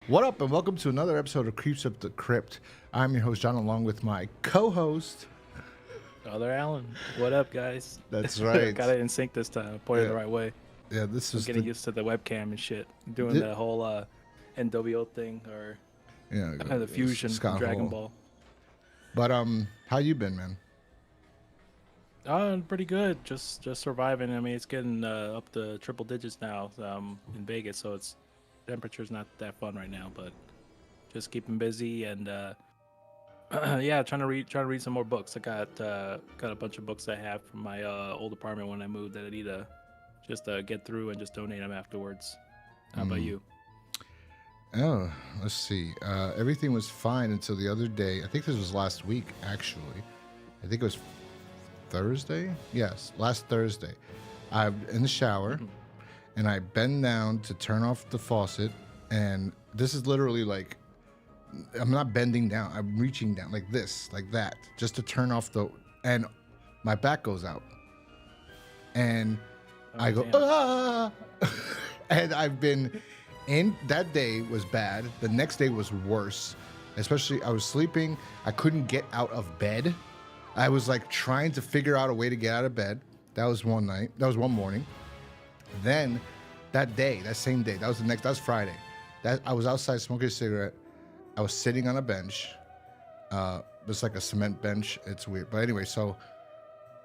What up, and welcome to another episode of Creeps Up the Crypt. I'm your host, John, along with my co-host. Other Alan. What up, guys? That's right. Got it in sync this time. Pointed the right way. Yeah, this is getting used to the webcam and shit. Doing the whole NWO thing or the fusion from Dragon Ball. But how you been, man? Pretty good. Just surviving. I mean, it's getting up to triple digits now in Vegas, so it's temperature's not that fun right now, but just keeping busy and yeah, trying to read some more books. I got a bunch of books I have from my old apartment when I moved that I need to just get through and just donate them afterwards. How about you? Oh, let's see. Everything was fine until the other day. I think this was last week, actually. I think it was Thursday. Yes, last Thursday. I'm in the shower. And I bend down to turn off the faucet, and this is literally like, I'm not bending down, I'm reaching down like this, like that, just to turn off and my back goes out. And I go, ah! And I've been that day was bad. The next day was worse, especially I was sleeping. I couldn't get out of bed. I was like trying to figure out a way to get out of bed. That was one night, that was one morning. Then that same day, that was Friday. I was outside smoking a cigarette. I was sitting on a bench. It's like a cement bench. It's weird. But anyway, so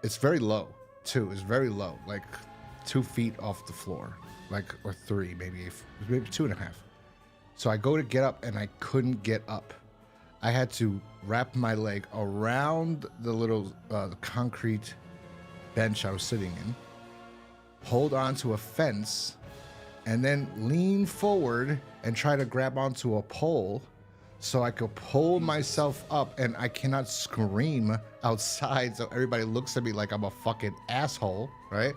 it's very low too. It's very low, like 2 feet off the floor, like, or 3, maybe 2.5. So I go to get up and I couldn't get up. I had to wrap my leg around the little the concrete bench I was sitting in, hold onto a fence, and then lean forward and try to grab onto a pole so I could pull myself up, and I cannot scream outside so everybody looks at me like I'm a fucking asshole, right?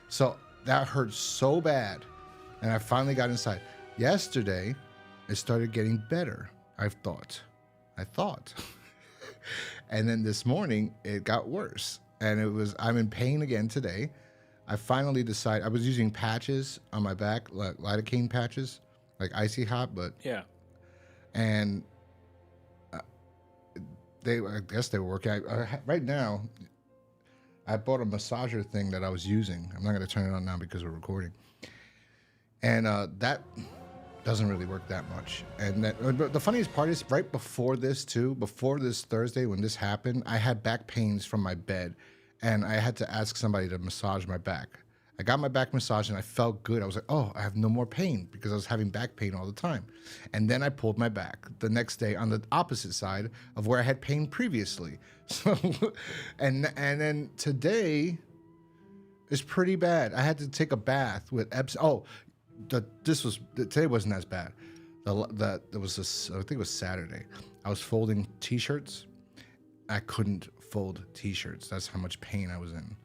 So that hurt so bad, and I finally got inside. Yesterday, it started getting better, I thought. And then this morning, it got worse, and I'm in pain again today. I finally decided, I was using patches on my back, like lidocaine patches, like Icy Hot, but yeah. And I guess they were working. Right now, I bought a massager thing that I was using. I'm not going to turn it on now because we're recording. And that doesn't really work that much. And the funniest part is right before this Thursday when this happened, I had back pains from my bed. And I had to ask somebody to massage my back. I got my back massage and I felt good. I was like, oh, I have no more pain because I was having back pain all the time. And then I pulled my back the next day on the opposite side of where I had pain previously. So, and then today is pretty bad. I had to take a bath with Epsom. Oh, today wasn't as bad. I think it was Saturday. I was folding t-shirts. I couldn't fold t-shirts. That's how much pain I was in.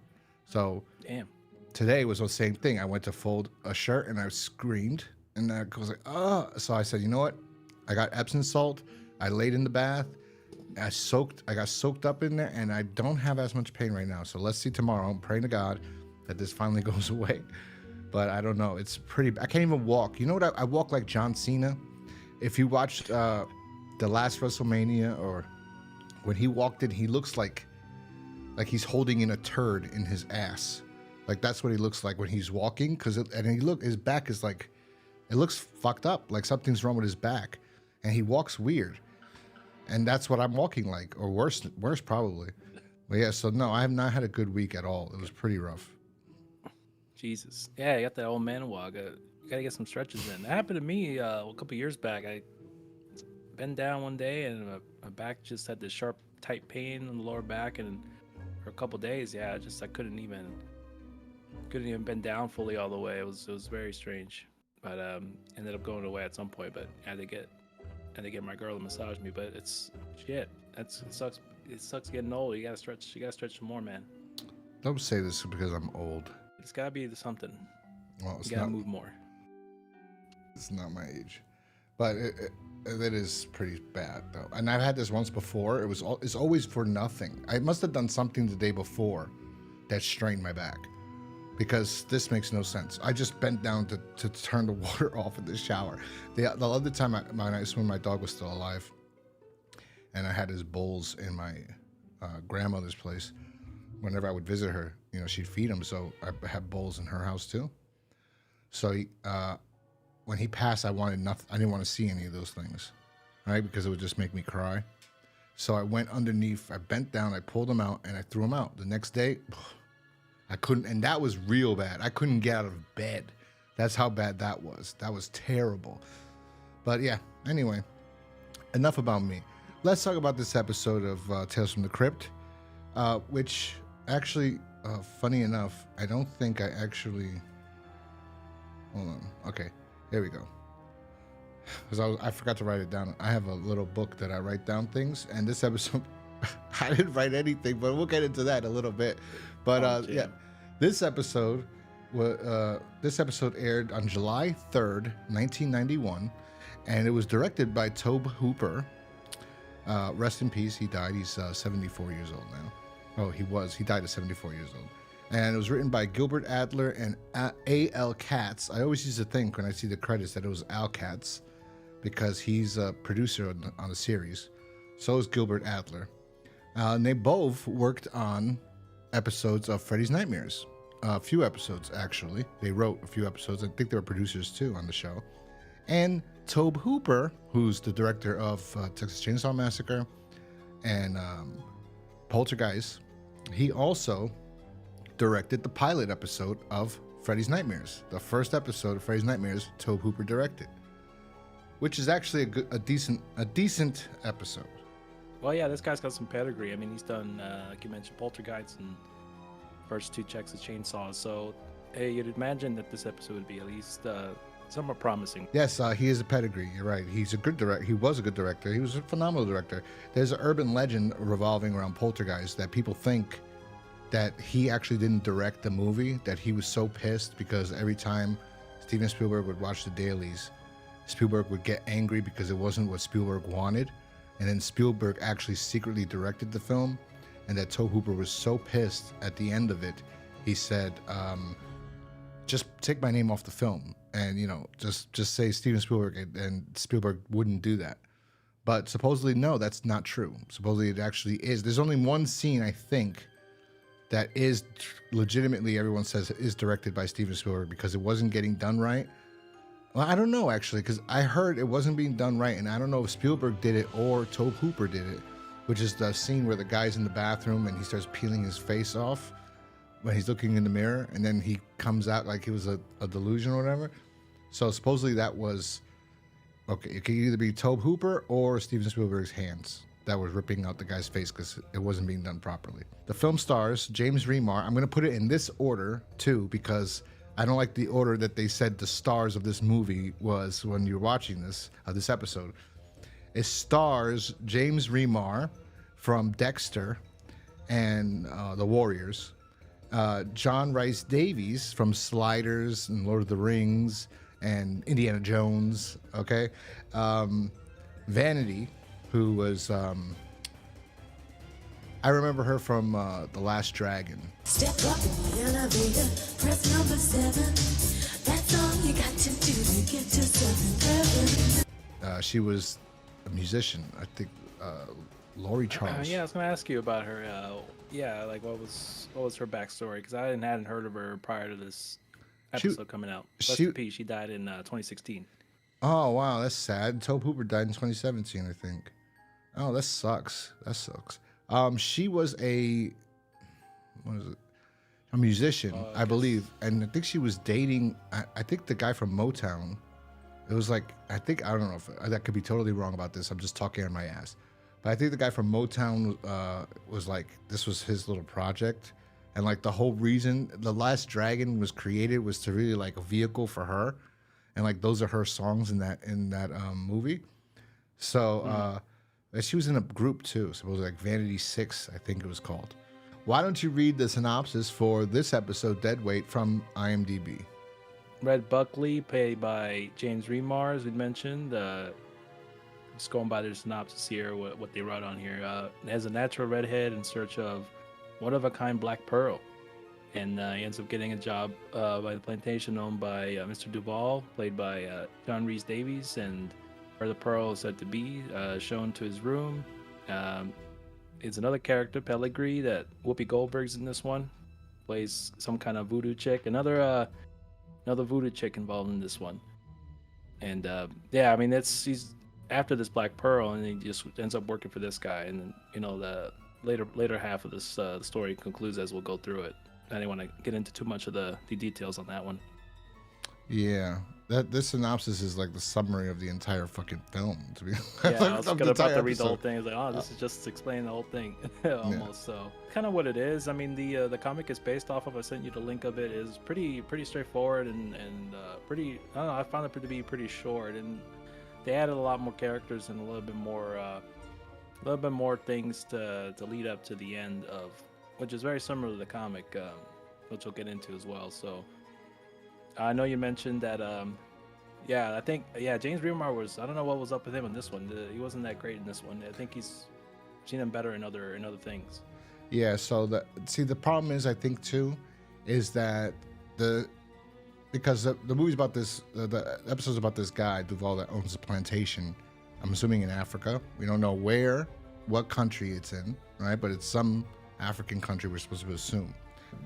So damn. Today was the same thing. I went to fold a shirt and I screamed, and I was like, oh. So I said, you know what? I got Epsom salt. I laid in the bath. I got soaked up in there, and I don't have as much pain right now. So let's see tomorrow. I'm praying to God that this finally goes away. But I don't know. It's pretty. I can't even walk. You know what? I walk like John Cena. If you watched the last WrestleMania, or when he walked in, he looks like he's holding in a turd in his ass. Like that's what he looks like when he's walking. His back is like, it looks fucked up. Like something's wrong with his back, and he walks weird. And that's what I'm walking like, or worse probably. But yeah, so no, I have not had a good week at all. It was pretty rough. Jesus. Yeah, you got that old man walk. You gotta get some stretches in. That happened to me a couple years back. I bent down one day and my back just had this sharp, tight pain in the lower back, and for a couple days, I couldn't even bend down fully all the way. It was very strange, but ended up going away at some point. But I had to get my girl to massage me. But it's shit. It sucks. It sucks getting old. You gotta stretch some more, man. Don't say this because I'm old. It's gotta be something. Well, you gotta move more. It's not my age, but it is pretty bad though. And I've had this once before. It's always for nothing. I must have done something the day before that strained my back. because this makes no sense. I just bent down to turn the water off in the shower. The other time when my dog was still alive, and I had his bowls in my grandmother's place. Whenever I would visit her, she'd feed him. So I had bowls in her house too. So when he passed, I wanted nothing. I didn't want to see any of those things, right? Because it would just make me cry. So I went underneath, I bent down, I pulled them out, and I threw them out. The next day, I couldn't, and that was real bad. I couldn't get out of bed. That's how bad that was. That was terrible. But yeah, anyway, enough about me. Let's talk about this episode of Tales from the Crypt, which actually, funny enough, I don't think I actually... Hold on. Okay, here we go. Because I forgot to write it down. I have a little book that I write down things, and this episode, I didn't write anything, but we'll get into that in a little bit. But yeah, this episode aired on July 3rd, 1991, and it was directed by Tobe Hooper. Rest in peace. He died. He's 74 years old now. Oh, he was. He died at 74 years old. And it was written by Gilbert Adler and A.L. Katz. I always used to think when I see the credits that it was Al Katz because he's a producer on the series. So is Gilbert Adler. And they both worked on episodes of Freddy's Nightmares. A few episodes, actually. They wrote a few episodes. I think they were producers, too, on the show. And Tobe Hooper, who's the director of Texas Chainsaw Massacre and Poltergeist, he also directed the pilot episode of Freddy's Nightmares. The first episode of Freddy's Nightmares, Tobe Hooper directed, which is actually a decent episode. Well, yeah, this guy's got some pedigree. I mean, he's done, like you mentioned, Poltergeist and first two Texas Chainsaws. So, hey, you'd imagine that this episode would be at least somewhat promising. Yes, he is a pedigree. You're right. He's a good director. He was a good director. He was a phenomenal director. There's an urban legend revolving around Poltergeist that people think that he actually didn't direct the movie, that he was so pissed because every time Steven Spielberg would watch the dailies, Spielberg would get angry because it wasn't what Spielberg wanted. And then Spielberg actually secretly directed the film, and that Tobe Hooper was so pissed at the end of it, he said, just take my name off the film. And, just say Steven Spielberg, and Spielberg wouldn't do that. But supposedly, no, that's not true. Supposedly, it actually is. There's only one scene, I think, that is legitimately, everyone says, is directed by Steven Spielberg because it wasn't getting done right. Well, I don't know, actually, because I heard it wasn't being done right, and I don't know if Spielberg did it or Tobe Hooper did it, which is the scene where the guy's in the bathroom and he starts peeling his face off when he's looking in the mirror, and then he comes out like he was a delusion or whatever. So supposedly that was, okay, it could either be Tobe Hooper or Steven Spielberg's hands that was ripping out the guy's face because it wasn't being done properly. The film stars James Remar. I'm going to put it in this order, too, because I don't like the order that they said the stars of this movie was when you're watching this episode. It stars James Remar from Dexter and The Warriors, John Rhys-Davies from Sliders and Lord of the Rings and Indiana Jones, okay? Vanity, who was, I remember her from The Last Dragon. Step up in the elevator, press number 7. That's all you got to do to get yourself in heaven. She was a musician, I think, Laurie Charles. Yeah, I was gonna ask you about her. Like what was her backstory? Because I hadn't heard of her prior to this episode coming out. Rest in peace. She died in 2016. Oh wow, that's sad. Tobe Hooper died in 2017, I think. Oh, that sucks. She was a musician, I believe, and I think she was dating. I think the guy from Motown. It was like I don't know if that could be totally wrong about this. I'm just talking on my ass. But I think the guy from Motown was like, this was his little project. And like the whole reason The Last Dragon was created was to really like a vehicle for her. And like those are her songs in that movie. So she was in a group too. So it was like Vanity 6, I think it was called. Why don't you read the synopsis for this episode, Deadweight, from IMDb? Red Buckley, played by James Remar, as we mentioned. Just going by their synopsis here, what they wrote on here. It has a natural redhead in search of one-of-a-kind black pearl. and he ends up getting a job by the plantation owned by Mr. Duval, played by John Rhys-Davies, and where the pearl is said to be, shown to his room. It's another character, Pellegrini, that Whoopi Goldberg's in this one, plays some kind of voodoo chick. Another voodoo chick involved in this one. And yeah, I mean, he's after this Black Pearl, and he just ends up working for this guy. And you know, the later half of this the story concludes as we'll go through it. I didn't want to get into too much of the details on that one. Yeah, this synopsis is like the summary of the entire fucking film. To be Yeah, I was of gonna the about entire to read the whole episode. thing. It's like, oh, this is just explaining the whole thing, almost. So, kind of what it is. I mean, the comic is based off of. I sent you the link of it. Is pretty straightforward and pretty. I don't know. I found it to be pretty short, and they added a lot more characters and a little bit more things to lead up to the end of, which is very similar to the comic, which we'll get into as well. So. I know you mentioned that, I think James Remar was, I don't know what was up with him in this one. He wasn't that great in this one. I think he's seen him better in other things. Yeah, so the problem is, I think too, is that because the movie's about this, the episode's about this guy Duval that owns a plantation. I'm assuming in Africa. We don't know what country it's in, right? But it's some African country we're supposed to assume.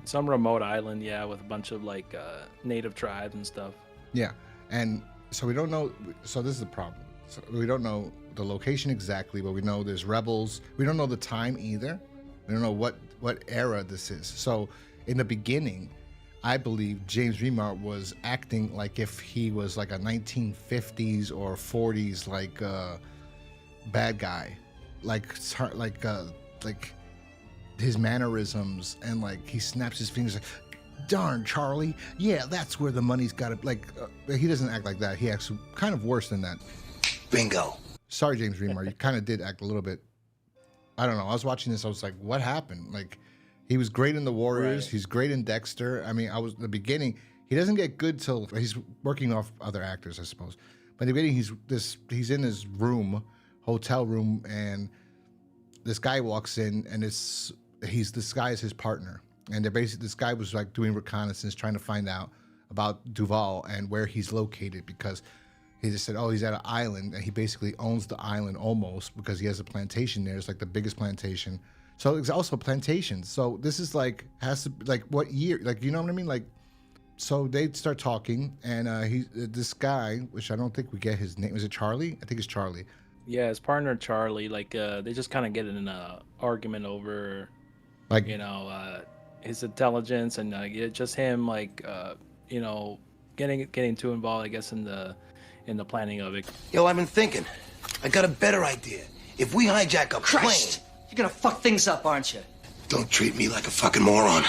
Some remote island, with a bunch of like native tribes and stuff. Yeah, and so we don't know. So this is the problem. So we don't know the location exactly, but we know there's rebels. We don't know the time either. We don't know what era this is. So in the beginning, I believe James Remar was acting like if he was like a 1950s or 40s like bad guy, like his mannerisms, and like he snaps his fingers like, darn Charlie, yeah, that's where the money's got to, like he doesn't act like that. He acts kind of worse than that. Bingo. Sorry, James Remar, you kind of did act a little bit, I don't know, I was watching this, I was like, what happened? Like, he was great in The Warriors, Right. He's great in Dexter. I mean, the beginning, he doesn't get good till he's working off other actors, I suppose, but in the beginning he's in his hotel room, and this guy walks in, and this guy is his partner, and this guy was like doing reconnaissance, trying to find out about Duval and where he's located, because he just said, oh, he's at an island, and he basically owns the island almost because he has a plantation there. It's like the biggest plantation. So it's also plantations. So this is like what year? Like, you know what I mean? Like, so they start talking, and this guy, which I don't think we get his name. Is it Charlie? I think it's Charlie. Yeah, his partner Charlie, like they just kind of get in an argument over, Like, his intelligence, and just him, like getting too involved, I guess, in the planning of it. Yo, I've been thinking. I got a better idea. If we hijack a Christ! You're gonna fuck things up, aren't you? plane... Don't treat me like a fucking moron.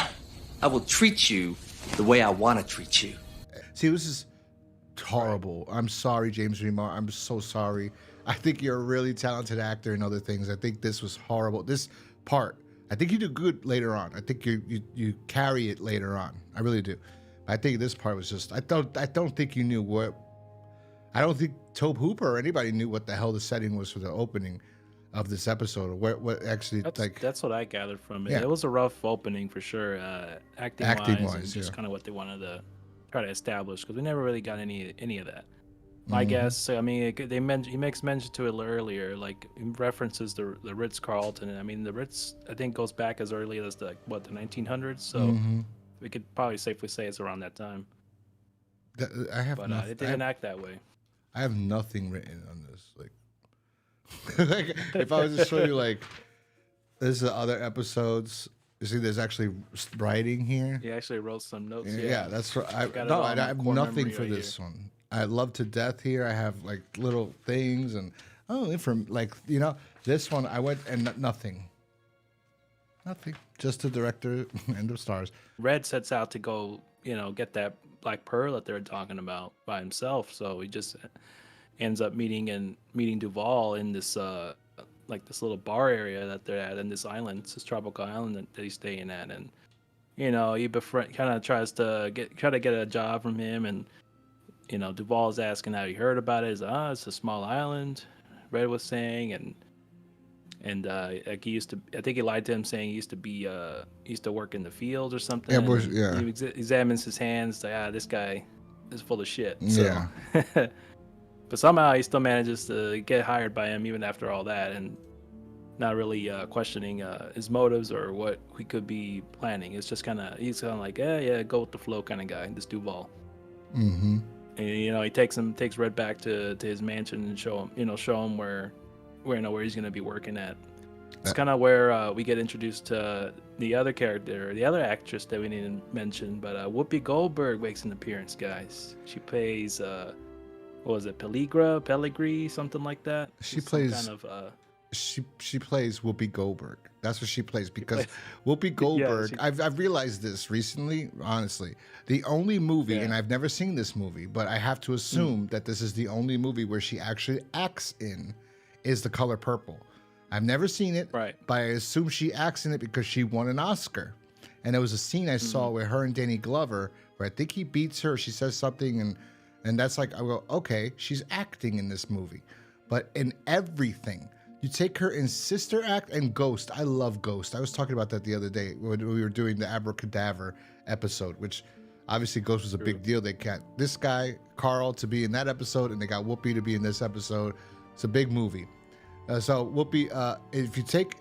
I will treat you the way I want to treat you. see, this is horrible. I'm sorry, James Remar. I'm so sorry. I think you're a really talented actor and other things. I think this was horrible. This part, I think you do good later on. I think you carry it later on. I really do. I think this part was just, I don't think you knew what, I don't think Tobe Hooper or anybody knew what the hell the setting was for the opening of this episode, or what actually, That's what I gathered from it. Yeah. It was a rough opening for sure, acting wise, and just yeah. kind of what they wanted to try to establish, because we never really got any of that. Mm-hmm. I guess, I mean, he makes mention to it earlier, like references the Ritz-Carlton, and I mean the Ritz, I think, goes back as early as the 1900s, so Mm-hmm. we could probably safely say it's around that time. I have But nothing. it didn't act that way. I have nothing written on this. Like, if I was to show you, like, this is the other episodes. You see, there's actually writing here. He actually wrote some notes. Yeah, that's right. I got it all in my have core nothing memory for right this here. one. I love to death here. I have like little things and from like, this one I went and nothing. Just the director and the stars. Red sets out to go, get that Black Pearl that they're talking about by himself. So he just ends up meeting Duval in this this little bar area that they're at in this island. It's this tropical island that he's staying at, and he kind of tries to get a job from him, and Duval's asking how he heard about it. He's it's a small island, Red was saying, and And like I think he lied to him saying he used to work in the field or something. Yeah, And yeah. he examines his hands, like, this guy is full of shit. So. Yeah. But somehow he still manages to get hired by him even after all that, and not really questioning his motives or what he could be planning. It's just he's kind of like, yeah, go with the flow kind of guy, this Duval. Mm-hmm. And he takes Red back to his mansion and show him where he's gonna be working at. It's kind of where we get introduced to the other character, the other actress that we didn't mention, but Whoopi Goldberg makes an appearance, guys. She plays what was it, Pellegri, something like that. She plays kind of she plays Whoopi Goldberg. That's what she plays, because Whoopi Goldberg, I've realized this recently, honestly. The only movie, and I've never seen this movie, but I have to assume that this is the only movie where she actually acts in, is The Color Purple. I've never seen it, but I assume she acts in it because she won an Oscar. And there was a scene I saw with her and Danny Glover where I think he beats her, she says something, and that's like, I go, okay, she's acting in this movie. But in everything, you take her in Sister Act and Ghost. I love Ghost. I was talking about that the other day when we were doing the Abracadaver episode, which obviously Ghost was a big deal. They got this guy, Carl, to be in that episode, and they got Whoopi to be in this episode. It's a big movie. So Whoopi, if you take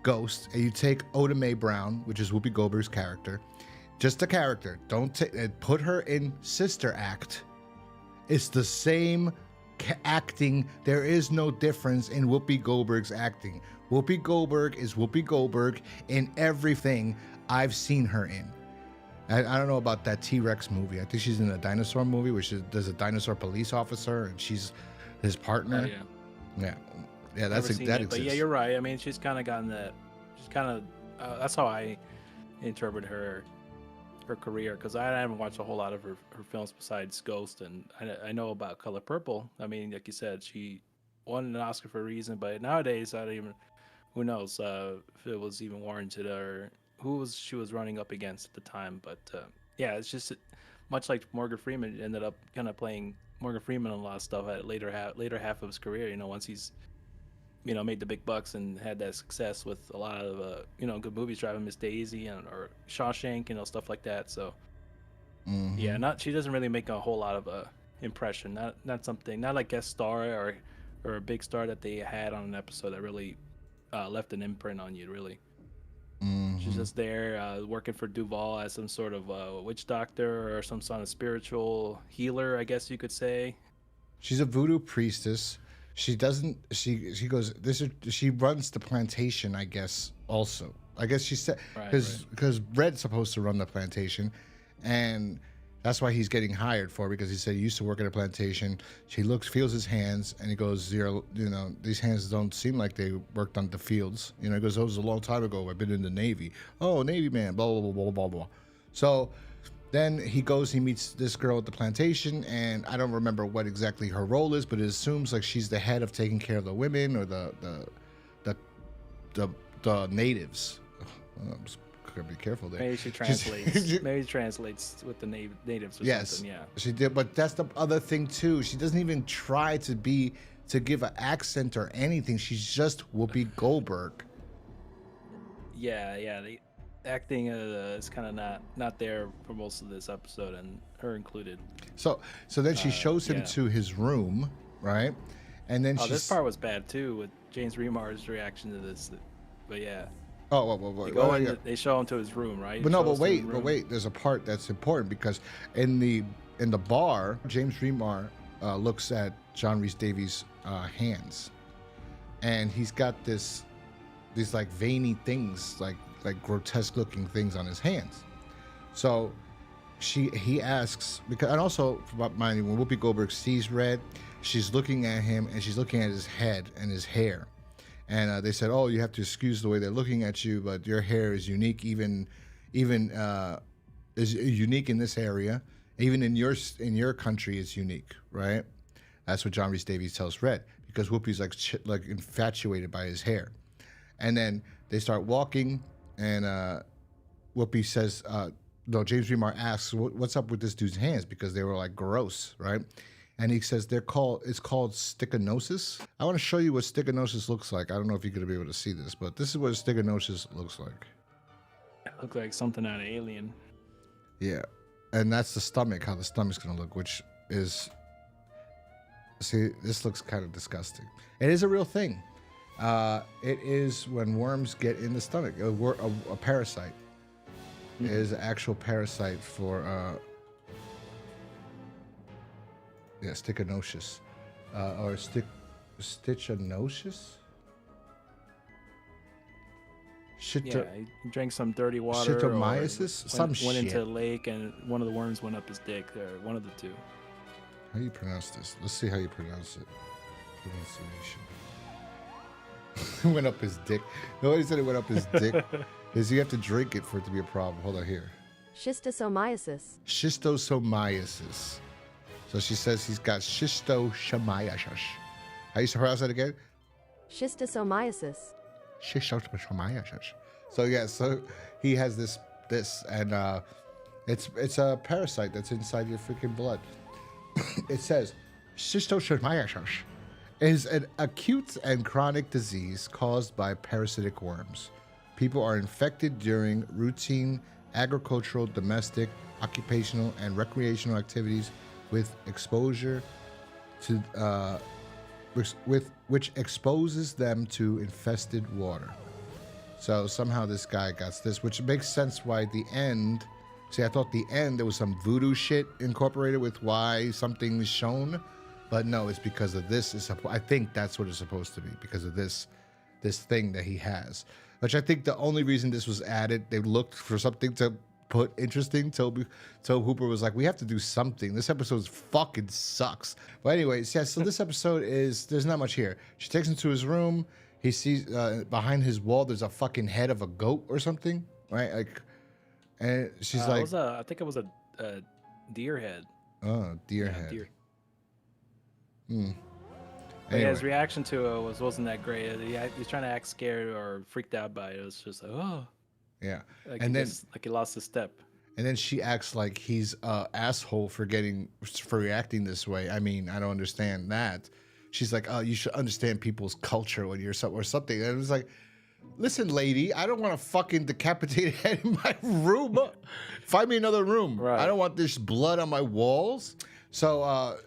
Ghost and you take Oda Mae Brown, which is Whoopi Goldberg's character, just a character, don't put her in Sister Act. It's the same acting. There is no difference in Whoopi Goldberg's acting. Whoopi Goldberg is Whoopi Goldberg in everything I've seen her in. I don't know about that T-Rex movie. I think she's in a dinosaur movie where there's a dinosaur police officer and she's his partner. Yeah, that exists. But yeah, you're right. I mean, she's kind of gotten that. She's kind of that's how I interpret her career, because I haven't watched a whole lot of her films besides Ghost, and I know about Color Purple. I mean, like you said, she won an Oscar for a reason, but nowadays I don't even, who knows if it was even warranted or who she was running up against at the time. But yeah, it's just much like Morgan Freeman ended up kind of playing Morgan Freeman on a lot of stuff at later half of his career. Once he's made the big bucks and had that success with a lot of good movies, Driving Miss Daisy or Shawshank, stuff like that. So yeah, she doesn't really make a whole lot of a impression. Not like guest star or a big star that they had on an episode that really left an imprint on you. Really, she's just there working for Duval as some sort of witch doctor or some sort of spiritual healer, I guess you could say. She's a voodoo priestess. She doesn't. She goes. She runs the plantation, I guess. Also, I guess she said because Red's supposed to run the plantation, and that's why he's getting hired for, because he said he used to work at a plantation. She feels his hands, and he goes, these hands don't seem like they worked on the fields. He goes, that was a long time ago. I've been in the Navy. Oh, Navy man. Blah blah blah blah blah blah. So. Then he meets this girl at the plantation, and I don't remember what exactly her role is, but it assumes like she's the head of taking care of the women or the natives. I'm just gotta be careful there. Maybe she translates. Maybe translates with the natives or something. Yeah, she did. But that's the other thing too. She doesn't even try to give an accent or anything. She's just Whoopi Goldberg. Yeah. Acting is kind of not there for most of this episode, and her included. So then she shows him to his room, right? And then this part was bad too, with James Remar's reaction to this. But yeah. They show him to his room, right? But wait. There's a part that's important, because in the bar, James Remar looks at John Rhys-Davies' hands, and he's got these like veiny things, like grotesque looking things on his hands. So he asks, because, and also mind you, when Whoopi Goldberg sees Red, she's looking at him and she's looking at his head and his hair, and they said, oh, you have to excuse the way they're looking at you, but your hair is unique, even is unique in this area, even in your country it's unique, right? That's what John Rhys-Davies tells Red, because Whoopi's like infatuated by his hair. And then they start walking, and Whoopi says, no, James Remar asks, what's up with this dude's hands? Because they were like gross, right? and he says it's called stichinosis. I want to show you what stichinosis looks like. I don't know if you're going to be able to see this, but this is what stichinosis looks like. It looked like something out of Alien. Yeah, and that's the stomach, how the stomach's going to look, which is, see, this looks kind of disgusting. It is a real thing. It is when worms get in the stomach. A parasite. It is an actual parasite for stichinosis, or stichinosis. Yeah, he drank some dirty water. Shitomyosis? Went into the lake, and one of the worms went up his dick. Or one of the two. How do you pronounce this? Let's see how you pronounce it. Pronunciation. Went up his dick. Nobody said it went up his dick. Is you have to drink it for it to be a problem. Hold on here. Schistosomiasis. Schistosomiasis. So she says he's got schistosomiasis. How you pronounce that again? Schistosomiasis. Schistosomiasis. So yeah, so he has this, and it's a parasite that's inside your freaking blood. It says schistosomiasis is an acute and chronic disease caused by parasitic worms. People are infected during routine agricultural, domestic, occupational, and recreational activities with exposure to which exposes them to infested water. So somehow this guy got this, which makes sense why the end. See, I thought the end there was some voodoo shit incorporated with why something is shown, but no, it's because of this. I think that's what it's supposed to be, because of this thing that he has. Which I think the only reason this was added, they looked for something to put interesting. Tobe Hooper was like, we have to do something. This episode fucking sucks. But anyways, yeah, so this episode there's not much here. She takes him to his room. He sees behind his wall, there's a fucking head of a goat or something, right? Like, and she's like, I think it was a deer head. Oh, deer head. Deer. Anyway. Yeah, his reaction to it wasn't that great. He's trying to act scared or freaked out by it. It was just like, oh. Yeah. Like and then he lost his step. And then she acts like he's an asshole for reacting this way. I mean, I don't understand that. She's like, oh, you should understand people's culture when you're or something. And it was like, listen, lady, I don't want a fucking decapitated head in my room. Find me another room. Right. I don't want this blood on my walls. So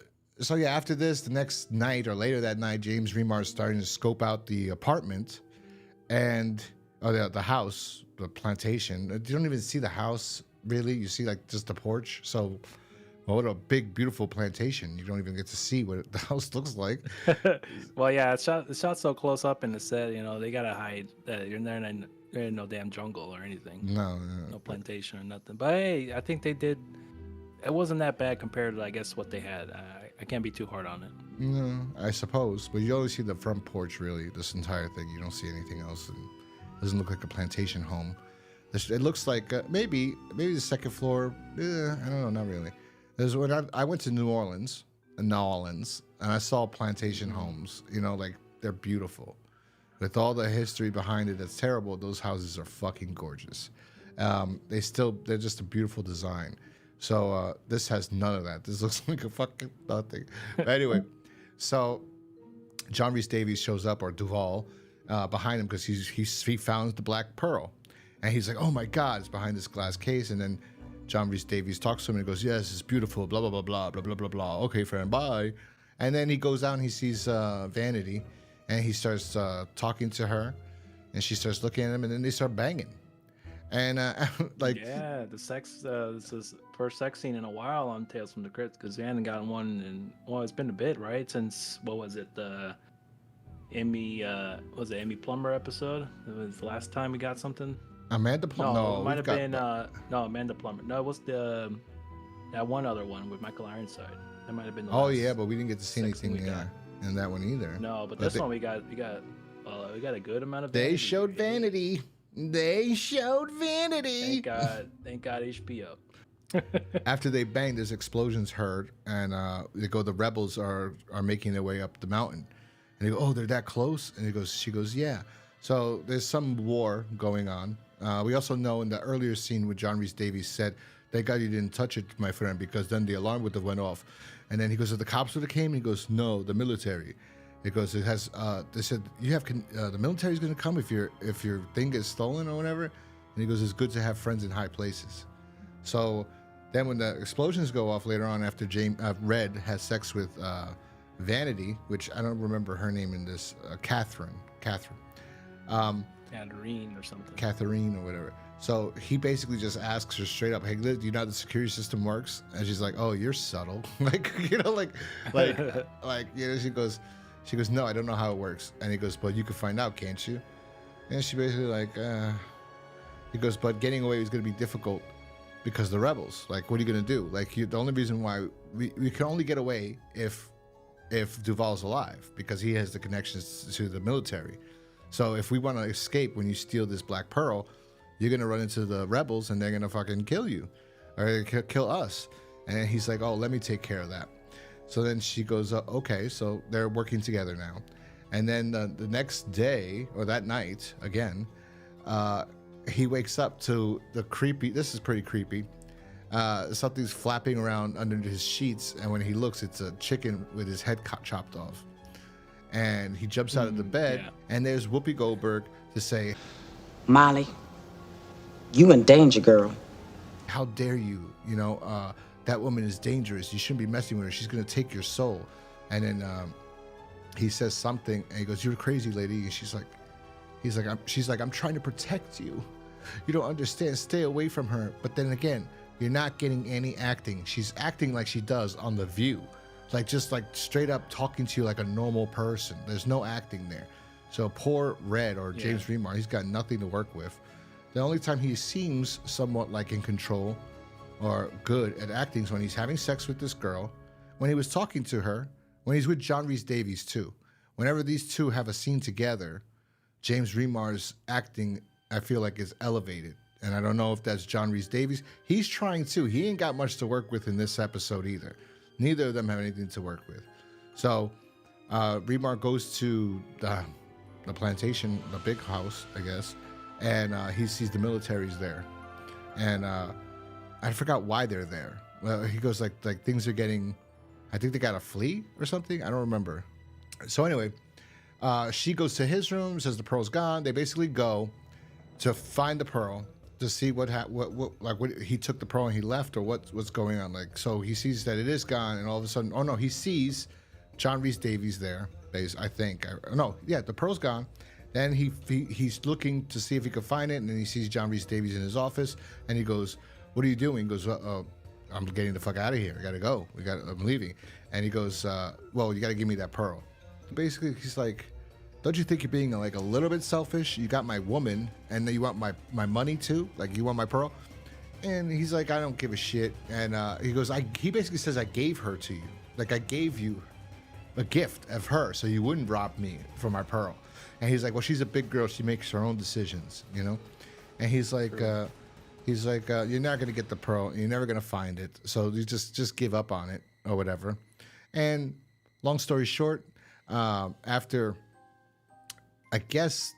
yeah, after this, the next night or later that night, James Remar is starting to scope out the apartment and the house, the plantation. You don't even see the house really. You see like just the porch. So, what a big, beautiful plantation. You don't even get to see what the house looks like. Well, yeah, it's shot so close up in the set. You know, they gotta hide that you're in no damn jungle or anything. No plantation or nothing. But hey, I think they did. It wasn't that bad compared to, I guess, what they had. I can't be too hard on it. No, I suppose. But you only see the front porch, really, this entire thing. You don't see anything else. It doesn't look like a plantation home. It looks like maybe the second floor. I don't know, not really. There's when I went to New Orleans, and I saw plantation homes. You know, like, they're beautiful. With all the history behind it that's terrible, those houses are fucking gorgeous. They're just a beautiful design. So this has none of that. This looks like a fucking nothing. But anyway, so John Rhys-Davies shows up, or Duval, behind him because he found the black pearl. And he's like, oh my God, it's behind this glass case. And then John Rhys-Davies talks to him and goes, yes, it's beautiful, blah, blah, blah, blah, blah, blah, blah, blah. Okay, friend, bye. And then he goes out and he sees Vanity, and he starts talking to her, and she starts looking at him, and then they start banging. And like, yeah, the sex. This is first sex scene in a while on Tales from the Crypt, because we hadn't gotten one in, well, it's been a bit, right? Since, what was it, the Emmy Plumber episode? It was the last time we got something. Amanda Plumber. No, it might have been Amanda Plumber. No, it was that one other one with Michael Ironside. That might have been the last. Oh yeah, but we didn't get to see anything in that one either. No, but this one we got a good amount of. They showed Vanity. They showed Vanity. Thank God HBO. After they bang, there's explosions heard, and the rebels are making their way up the mountain. And they go, oh, they're that close? And she goes, yeah. So there's some war going on. We also know in the earlier scene with John Rhys-Davies said thank God you didn't touch it, my friend, because then the alarm would have went off. And then he goes, if the cops would have came, he goes, no, the military. He goes, it has. They said you have the military's going to come if your thing gets stolen or whatever. And he goes, it's good to have friends in high places. So then when the explosions go off later on after Red has sex with Vanity, which I don't remember her name in this, Catherine, Catherine or something. Catherine or whatever. So he basically just asks her straight up, hey, do you know how the security system works? And she's like, oh, you're subtle. like, you know, like, you know, she goes, no, I don't know how it works. And he goes, but you can find out, can't you? And she basically like, he goes, but getting away is going to be difficult because the rebels, like, what are you going to do? Like, the only reason why we can only get away if Duval's alive, because he has the connections to the military. So if we want to escape when you steal this Black Pearl, you're going to run into the rebels and they're going to fucking kill you or kill us. And he's like, oh, let me take care of that. So then she goes, okay, so they're working together now. And then the next day or that night, again, he wakes up to the creepy, this is pretty creepy. Something's flapping around under his sheets. And when he looks, it's a chicken with his head chopped off. And he jumps out of the bed and there's Whoopi Goldberg to say, Molly, you in danger, girl. How dare you? You know, that woman is dangerous. You shouldn't be messing with her. She's going to take your soul. And then he says something and he goes, you're crazy, lady. And she's like, I'm trying to protect you. You don't understand. Stay away from her. But then again, you're not getting any acting. She's acting like she does on The View. Like, just like straight up talking to you like a normal person. There's no acting there. So poor Red or James Remar, he's got nothing to work with. The only time he seems somewhat like in control or good at acting is when he's having sex with this girl, when he was talking to her, when he's with John Rhys-Davies too. Whenever these two have a scene together, James Remar's acting, I feel like, is elevated. And I don't know if that's John Rhys-Davies. He's trying too. He ain't got much to work with in this episode either. Neither of them have anything to work with. So Remar goes to the plantation, the big house, I guess, and he sees the military's there. And I forgot why they're there. Well, he goes like things are getting, I think they got to flee or something. I don't remember. So anyway, she goes to his room, says the pearl's gone. They basically go to find the pearl to see what he took the pearl and he left, or what's going on. Like, so he sees that it is gone, and all of a sudden, oh no, he sees John Rhys-Davies there. I think, the pearl's gone. Then he's looking to see if he can find it, and then he sees John Rhys-Davies in his office, and he goes, "What are you doing?" He goes, "I'm getting the fuck out of here. I gotta go. I'm leaving." And he goes, "Well, you gotta give me that pearl." Basically, he's like, don't you think you're being like a little bit selfish? You got my woman, and then you want my money too? Like, you want my pearl? And he's like, I don't give a shit. And he goes, he basically says, I gave her to you. Like, I gave you a gift of her so you wouldn't rob me for my pearl. And he's like, well, she's a big girl. She makes her own decisions, you know? And he's like, you're not going to get the pearl. You're never going to find it. So you just give up on it or whatever. And long story short, after... I guess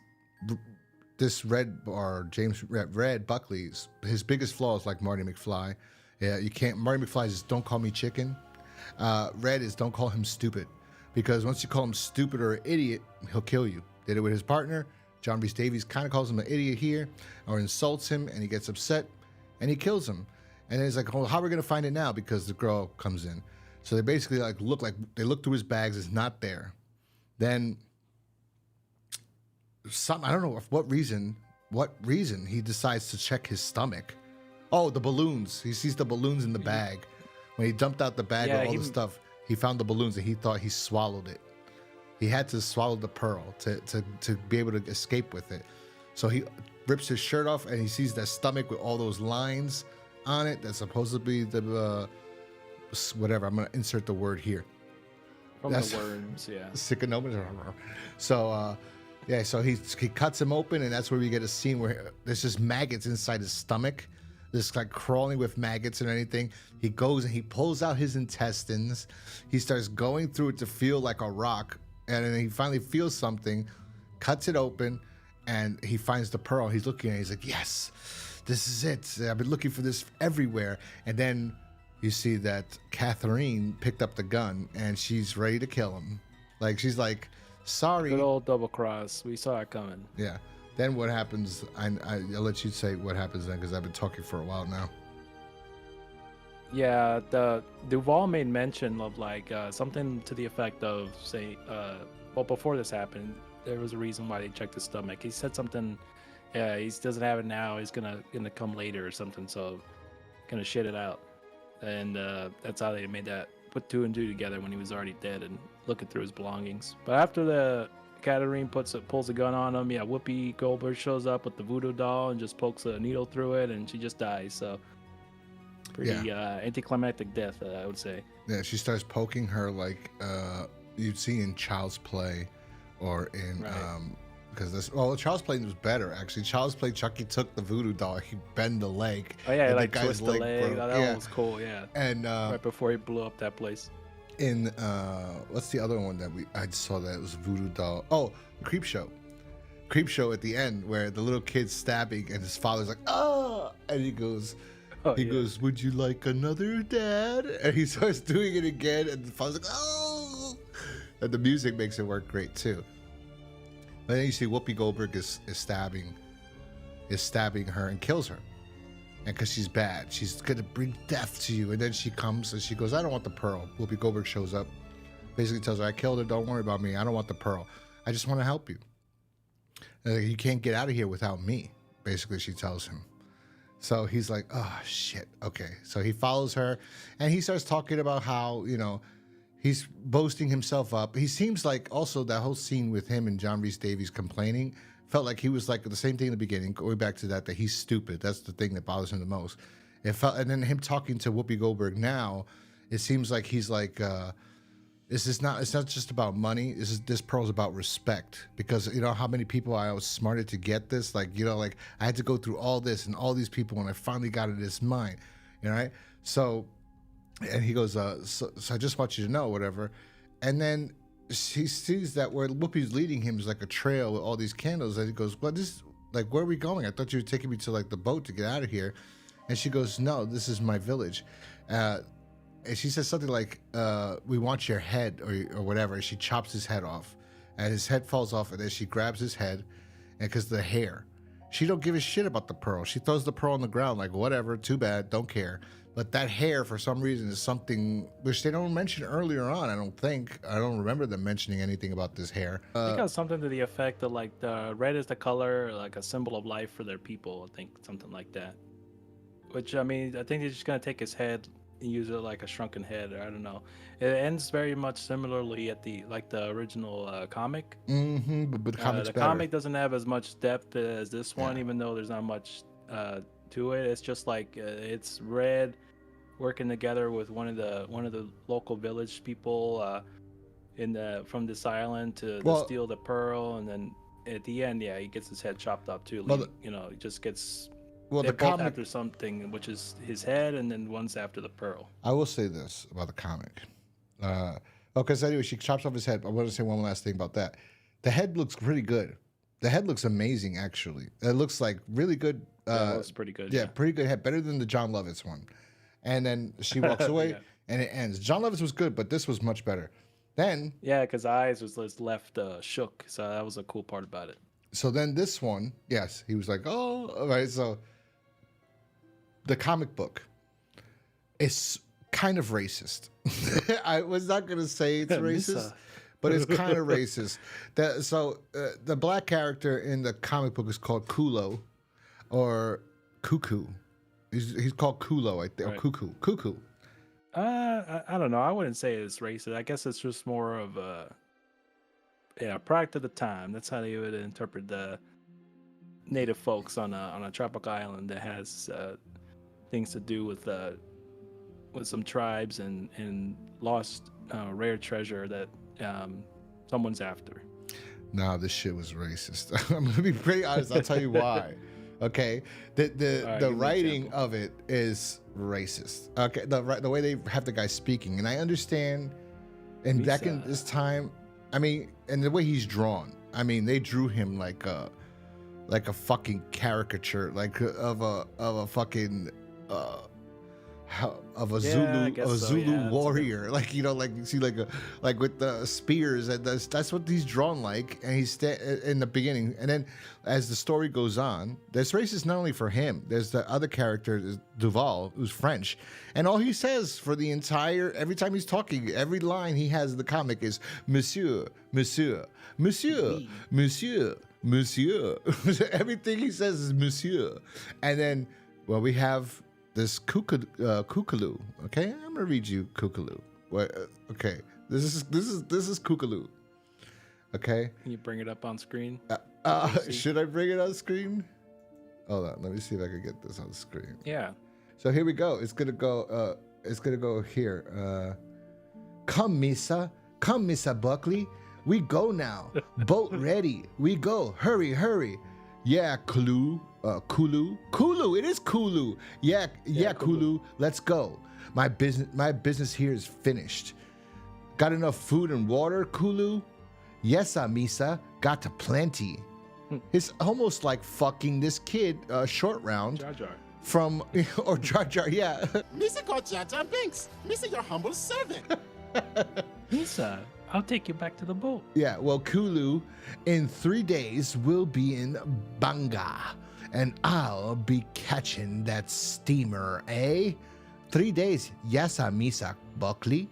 this Red Buckley's, his biggest flaw is like Marty McFly. Yeah, you can't. Marty McFly is don't call me chicken. Red is don't call him stupid, because once you call him stupid or an idiot, he'll kill you. Did it with his partner. John Rhys-Davies kind of calls him an idiot here, or insults him, and he gets upset, and he kills him. And then he's like, "Oh, how are we gonna find it now?" Because the girl comes in. So they basically look through his bags. It's not there. Then. I don't know what reason he decides to check his stomach. Oh, the balloons. He sees the balloons in the bag. When he dumped out the bag with all the stuff, he found the balloons and he thought he swallowed it. He had to swallow the pearl to be able to escape with it. So he rips his shirt off and he sees that stomach with all those lines on it. That's supposed to be the whatever. I'm going to insert the word here. From the worms, yeah. Syconomus. So, yeah, so he cuts him open, and that's where we get a scene where there's just maggots inside his stomach, just like crawling with maggots and anything. He goes and he pulls out his intestines. He starts going through it to feel like a rock, and then he finally feels something, cuts it open, and he finds the pearl. He's looking at it. He's like, yes, this is it. I've been looking for this everywhere. And then you see that Catherine picked up the gun and she's ready to kill him. Like, she's like, sorry. Good old double cross. We saw it coming. Yeah. Then what happens? I'll let you say what happens then, because I've been talking for a while now. Yeah, the Duval made mention of like something to the effect of well, before this happened, there was a reason why they checked his stomach. He said something. Yeah, he doesn't have it now. He's gonna come later or something. So, gonna shit it out, and that's how they made that put two and two together when he was already dead and looking through his belongings. But after the Catherine pulls a gun on him, yeah, Whoopi Goldberg shows up with the voodoo doll and just pokes a needle through it, and she just dies. So. Pretty anticlimactic death, I would say. Yeah, she starts poking her like you'd see in Child's Play, or in because Child's Play was better actually. Child's Play, Chucky took the voodoo doll, he bend the leg. Oh yeah, and like twist the leg. broke. Oh, that one was cool. Yeah, and right before he blew up that place. In what's the other one that I saw that it was voodoo doll? Oh, Creep Show. Creep Show at the end where the little kid's stabbing and his father's like, oh, and he goes. He goes, would you like another, Dad? And he starts doing it again, and the father's like, oh! And the music makes it work great, too. But then you see Whoopi Goldberg is stabbing her and kills her. And because she's bad, she's going to bring death to you. And then she comes and she goes, I don't want the pearl. Whoopi Goldberg shows up, basically tells her, I killed her, don't worry about me. I don't want the pearl. I just want to help you. And you can't get out of here without me, basically, she tells him. So he's like, oh, shit. Okay. So he follows her and he starts talking about how, he's boasting himself up. He seems like also that whole scene with him and John Rhys-Davies complaining felt like he was like the same thing in the beginning, going back to that he's stupid. That's the thing that bothers him the most. It felt, and then him talking to Whoopi Goldberg now, it seems like he's like, it's not just about money. This pearl's about respect, because how many people I was smarted to get this. Like like I had to go through all this and all these people, and I finally got it. It's mine, right? So, and he goes, so I just want you to know, whatever. And then he sees that where Whoopi's leading him is like a trail with all these candles, and he goes, well, this like where are we going? I thought you were taking me to like the boat to get out of here. And she goes, no, this is my village. And she says something like, we want your head or whatever. And she chops his head off and his head falls off. And then she grabs his head and because the hair, she don't give a shit about the pearl. She throws the pearl on the ground like, whatever, too bad, don't care. But that hair, for some reason, is something which they don't mention earlier on, I don't think. I don't remember them mentioning anything about this hair. I think it was something to the effect of like the red is the color, like a symbol of life for their people. I think something like that. Which, I mean, I think they're just going to take his head and use it like a shrunken head, or I don't know. It ends very much similarly at the original comic. Mm-hmm, but the comic's the better. Comic doesn't have as much depth as this one, even though there's not much to it. It's just like it's red working together with one of the local village people from this island to steal the pearl, and then at the end, he gets his head chopped off too. He just gets. Well, the comic after something, which is his head, and then one's after the pearl. I will say this about the comic. Because anyway, she chops off his head. I want to say one last thing about that. The head looks pretty good. The head looks amazing, actually. It looks like really good. It looks pretty good. Yeah, pretty good head. Better than the John Lovitz one. And then she walks away, and it ends. John Lovitz was good, but this was much better. Then... Yeah, because eyes was left shook, so that was a cool part about it. So then this one, yes, he was like, oh, all right, so... The comic book is kind of racist. I was not going to say it's racist, but it's kind of racist. The black character in the comic book is called Kulo, or Cuckoo. He's called Kulo, I think, or Cuckoo. I don't know. I wouldn't say it's racist. I guess it's just more of a product of the time. That's how they would interpret the native folks on a tropical island that has things to do with some tribes and lost rare treasure that someone's after. Nah, this shit was racist. I'm gonna be pretty honest. I'll tell you why. Okay, the writing of it is racist. Okay, the way they have the guy speaking, and I understand. And back in this time, I mean, and the way he's drawn, I mean, they drew him like like a fucking caricature, like of a fucking of a I guess so, Zulu yeah, warrior, like like you see like with the spears, and that's what he's drawn like, and he's in the beginning, and then as the story goes on, there's races not only for him. There's the other character, Duval, who's French, and all he says for the entire every time he's talking, every line he has in the comic is Monsieur, Monsieur, Monsieur, Monsieur, Monsieur. Everything he says is Monsieur, and then we have this Kookaloo. Okay, I'm gonna read you Kookaloo. What? Okay, this is Kookaloo. Okay. Can you bring it up on screen? Should I bring it on screen? Hold on, let me see if I can get this on screen. Yeah. So here we go. It's gonna go. It's gonna go here. Come, Misa. Come, Misa Buckley. We go now. Boat ready. We go. Hurry, hurry. Yeah, Kulu. Kulu. It is Kulu. Yeah, Kulu. Let's go. My business here is finished. Got enough food and water, Kulu? Yes, Misa. Got to plenty. It's almost like fucking this kid, Short Round. Jar Jar. From, or Jar Jar, yeah. Misa got Jar Jar Binks. Misa, your humble servant. Misa, I'll take you back to the boat. Yeah, well, Kulu, in 3 days, we'll be in Banga. And I'll be catching that steamer, eh? 3 days. Yes, Misa Buckley.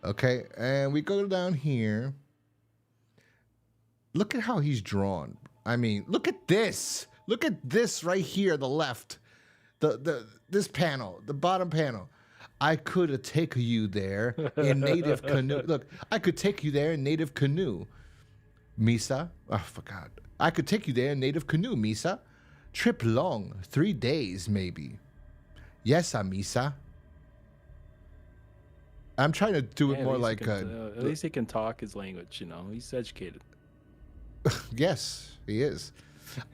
Okay, and we go down here. Look at how he's drawn. I mean, look at this. Look at this right here on the left. This panel, the bottom panel. I could have taken you there in native canoe. Look, I could take you there in native canoe. Misa. Oh, for God. I could take you there in native canoe, Misa. Trip long, 3 days maybe. Yes, Misa. I'm trying to do it more like at least he can talk his language, He's educated. Yes, he is.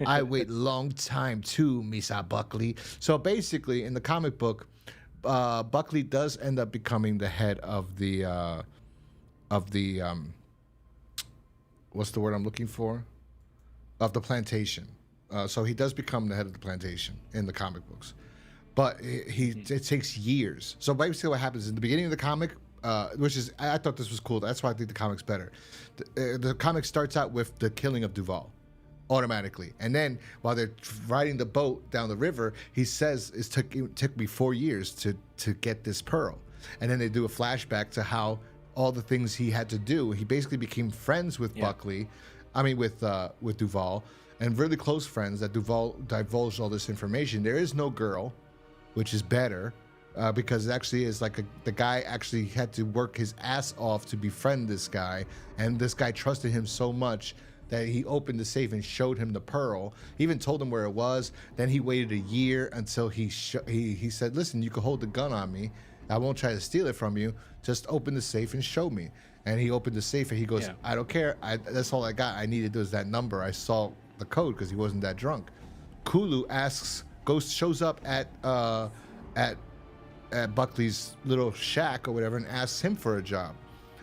I wait long time too, Misa Buckley. So basically, in the comic book, Buckley does end up becoming the head of the what's the word I'm looking for? Of the plantation. So he does become the head of the plantation in the comic books, but it takes years. So basically, what happens in the beginning of the comic, which is I thought this was cool. That's why I think the comic's better. The comic starts out with the killing of Duval, automatically, and then while they're riding the boat down the river, he says it took me 4 years to get this pearl, and then they do a flashback to how all the things he had to do. He basically became friends with Buckley, with Duval. And really close friends that Duval divulged all this information. There is no girl, which is better, because it actually is like the guy actually had to work his ass off to befriend this guy, and this guy trusted him so much that he opened the safe and showed him the pearl. He even told him where it was. Then he waited a year until he said, "Listen, you can hold the gun on me. I won't try to steal it from you. Just open the safe and show me." And he opened the safe and he goes, "I don't care. That's all I got. I needed was that number. I saw the code because he wasn't that drunk." Kulu shows up at Buckley's little shack or whatever and asks him for a job.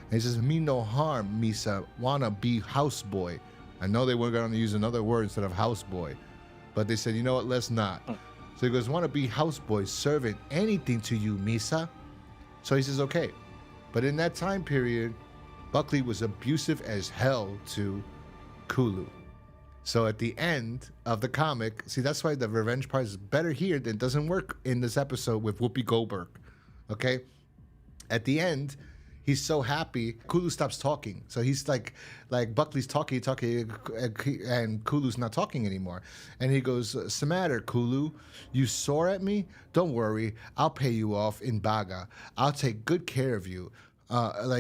And he says, "Me no harm, Misa. Wanna be houseboy." I know they were going to use another word instead of houseboy, but they said, "You know what? Let's not." So he goes, "Want to be houseboy, servant, anything to you, Misa." So he says, "Okay." But in that time period, Buckley was abusive as hell to Kulu. So at the end of the comic, see, that's why the revenge part is better here than it doesn't work in this episode with Whoopi Goldberg. Okay? At the end, he's so happy, Kulu stops talking. So he's like Buckley's talking, and Kulu's not talking anymore. And he goes, "What's the matter, Kulu? You sore at me? Don't worry, I'll pay you off in Baga. I'll take good care of you."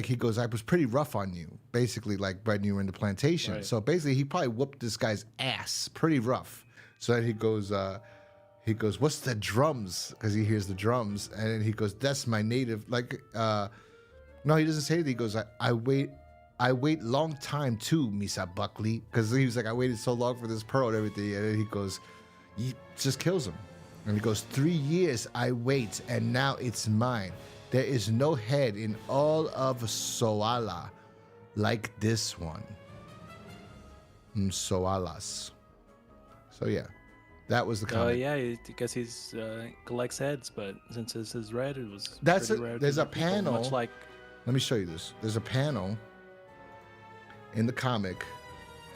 He goes, "I was pretty rough on you," basically, like when you were in the plantation. Right. So basically, he probably whooped this guy's ass pretty rough. So then he goes, "What's the drums?" Because he hears the drums, and then he goes, "That's my native." No, he doesn't say that. He goes, I wait long time too, Misa Buckley," because he was like, "I waited so long for this pearl and everything," and then he goes, he just kills him, and he goes, "3 years I wait, and now it's mine. There is no head in all of Soala like this one." Soalas. So yeah, that was the Oh comic. yeah, I guess he's collects heads, but since this is red, it was. That's pretty it. rare to There's a get people, panel. much like. Let me show you this. There's a panel in the comic,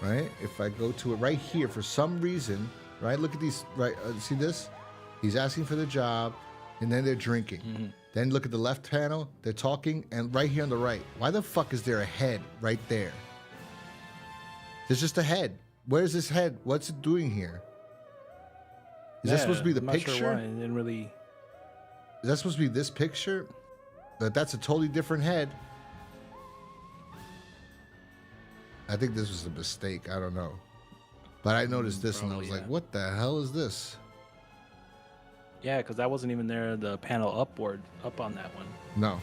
right? If I go to it right here, for some reason, right? Look at these, right? See this? He's asking for the job, and then they're drinking. Mm-hmm. Then look at the left panel, they're talking, and right here on the right, why the fuck is there a head right there? There's just a head. Where's this head? What's it doing here? Is that supposed to be the I'm not picture? Sure why. It didn't really. Is that supposed to be this picture? That's a totally different head. I think this was a mistake. I don't know. But I noticed this and I was probably, like, yeah. what the hell is this? Yeah, because that wasn't even there. The panel upward, up on that one. No.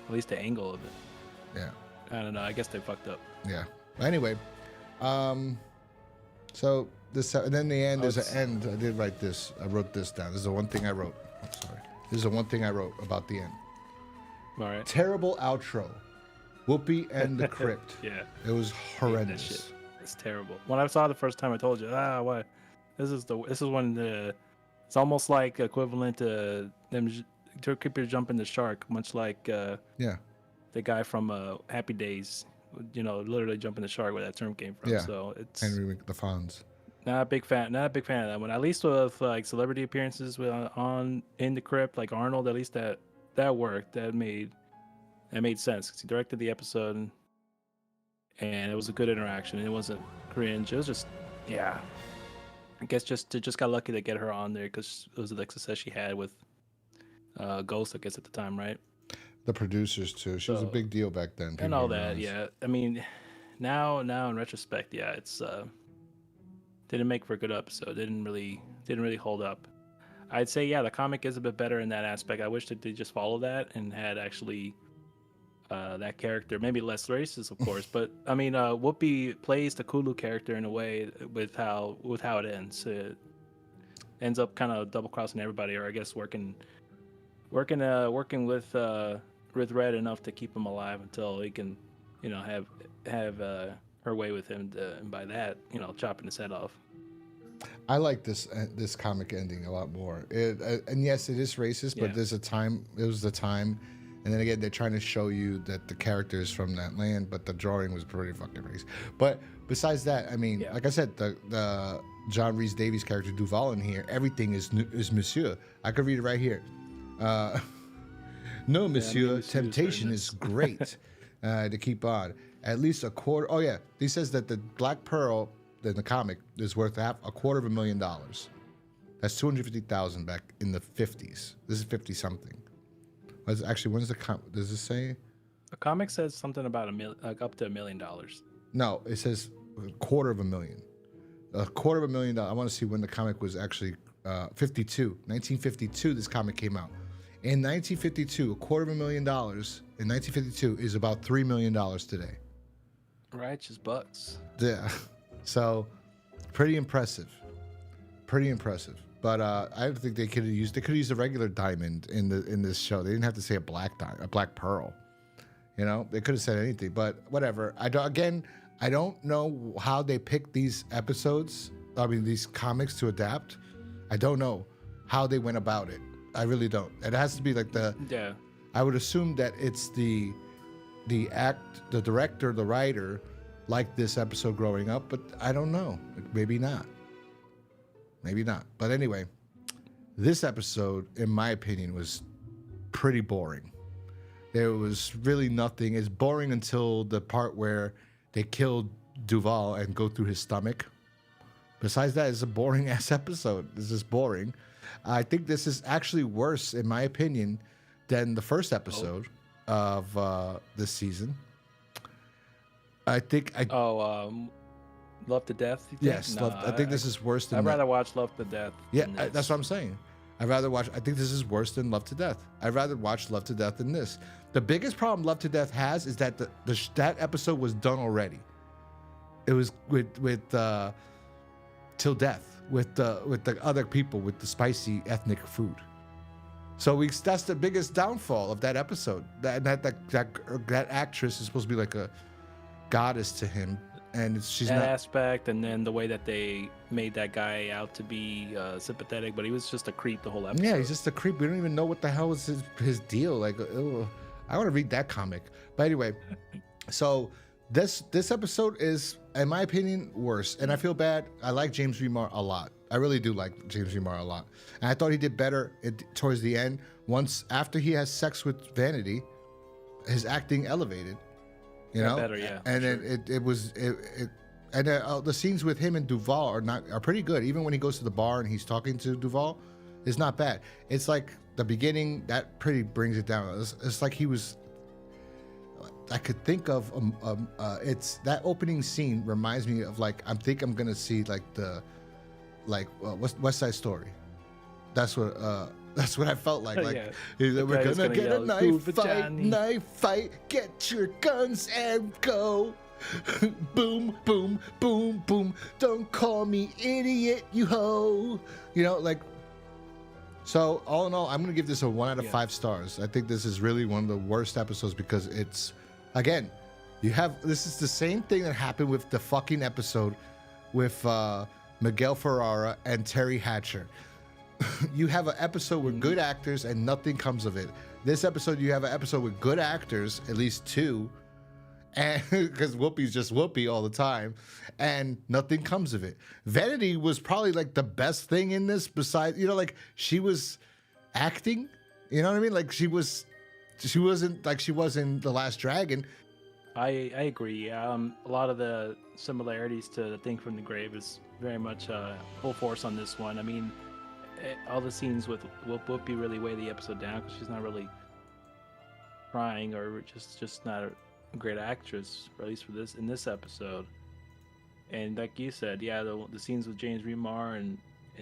At least the angle of it. Yeah. I don't know. I guess they fucked up. Yeah. Anyway, so this, and then the end, there's it's- an end. I did write this. I wrote this down. This is the one thing I wrote. I'm sorry. This is the one thing I wrote about the end. All right. Terrible outro. Whoopi and the Crypt. Yeah. It was That horrendous. shit. It's terrible. When I saw it the first time, I told you, why? This is when it's almost like equivalent to them to creepers jumping the shark, much like Yeah. the guy from Happy Days, literally jumping the shark where that term came from. Yeah. So it's Henry the Fonz. not a big fan of that one. At least with like celebrity appearances in the Crypt, like Arnold, at least that worked. That made sense because he directed the episode, and it was a good interaction. It wasn't cringe. It was just, yeah. I guess just got lucky to get her on there because it was the success she had with Ghost, I guess, at the time, right? The producers too. She was a So- big deal back then. And people all don't that, realize. yeah. I mean, now in retrospect, yeah, it's didn't make for a good episode. Didn't really hold up. I'd say, yeah, the comic is a bit better in that aspect. I wish that they just followed that and had actually that character, maybe less racist, of course, but I mean, Whoopi plays the Kulu character in a way with how it ends. It ends up kind of double crossing everybody, or I guess working with Red enough to keep him alive until he can, have her way with him, and by that, chopping his head off. I like this comic ending a lot more. And yes, it is racist, but Yeah. there's a time. It was the time, and then again, they're trying to show you that the character is from that land, but the drawing was pretty fucking racist. But besides that, I mean, Yeah. like I said, the John Rhys-Davies character Duval in here, everything is Monsieur. I could read it right here. No, Monsieur, Monsieur is temptation very is great to keep on. At least a quarter. Oh yeah, he says that the Black Pearl in the comic is worth $250,000. That's 250,000 back in the 50s. This is 50 something. Actually, when's the does it say? The comic says something about up to $1 million. No, it says $250,000. $250,000. I want to see when the comic was actually 1952. This comic came out. In 1952, $250,000 in 1952 is about $3 million today. Righteous bucks. Yeah. So, pretty impressive. But I think they could have used a regular diamond in this show. They didn't have to say a black pearl. They could have said anything, but whatever. I don't know how they picked these episodes. I mean, these comics to adapt. I don't know how they went about it. I really don't. It has to be like Yeah. I would assume that it's the director, the writer, liked this episode growing up, but I don't know. Maybe not. But anyway, this episode, in my opinion, was pretty boring. There was really nothing. It's boring until the part where they killed Duval and go through his stomach. Besides that, it's a boring ass episode. It's just boring. I think this is actually worse, in my opinion, than the first episode of this season. I think Love to Death? You think? yes, No, I think this is worse than I'd that. rather watch Love to Death. Yeah, than that's this. what I'm saying. I think this is worse than Love to Death. I'd rather watch Love to Death than this. The biggest problem Love to Death has is that that episode was done already. It was with Till Death with the other people with the spicy ethnic food. So that's the biggest downfall of that episode. That actress is supposed to be like a goddess to him, and she's that not. aspect, and then the way that they made that guy out to be sympathetic, but he was just a creep the whole episode. Yeah, he's just a creep. We don't even know what the hell is his deal. Like, ew. I want to read that comic. But anyway, so this episode is, in my opinion, worse. And I feel bad. I like James Remar a lot. I really do like James Remar a lot. And I thought he did better towards the end. Once after he has sex with Vanity, his acting elevated. You know, better, yeah. And then it was and the scenes with him and Duval are pretty good. Even when he goes to the bar and he's talking to Duval, it's not bad. It's like the beginning that pretty brings it down. It's like he was. I could think of it's that opening scene reminds me of like I'm gonna see like West Side Story. That's what I felt like. Like Yeah. we're gonna get a Johnny. knife fight. Get your guns and go. Boom, boom, boom, boom. Don't call me idiot, you hoe. You know, like. So all in all, I'm gonna give this a 1 out of 5 stars. I think this is really one of the worst episodes because it's, again, this is the same thing that happened with the fucking episode with Miguel Ferrara and Terry Hatcher. You have an episode with good actors and nothing comes of it. This episode, you have an episode with good actors, at least 2, and because Whoopi's just Whoopi all the time, and nothing comes of it. Vanity was probably like the best thing in this, besides, you know, like she was acting, you know what I mean? Like she wasn't like she was in The Last Dragon. I agree. A lot of the similarities to The Thing from the Grave is very much full force on this one. I mean, all the scenes with Whoopi really weigh the episode down because she's not really trying or just not a great actress, or at least for this episode. And like you said, yeah, the scenes with James Remar and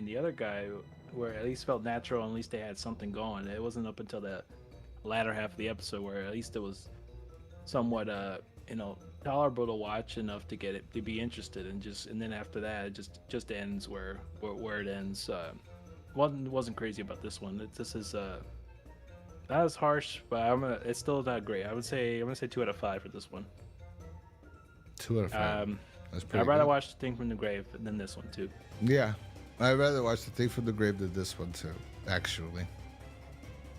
the other guy where at least felt natural, and at least they had something going. It wasn't up until the latter half of the episode where at least it was somewhat tolerable to watch enough to get it to be interested, and then after that it just ends where it ends. Wasn't crazy about this one. This is not as harsh, but it's still not great. I'm gonna say 2 out of 5 for this one. 2 out of 5. That's pretty I'd rather good. watch The Thing from the Grave than this one too. Yeah, I'd rather watch The Thing from the Grave than this one too, actually.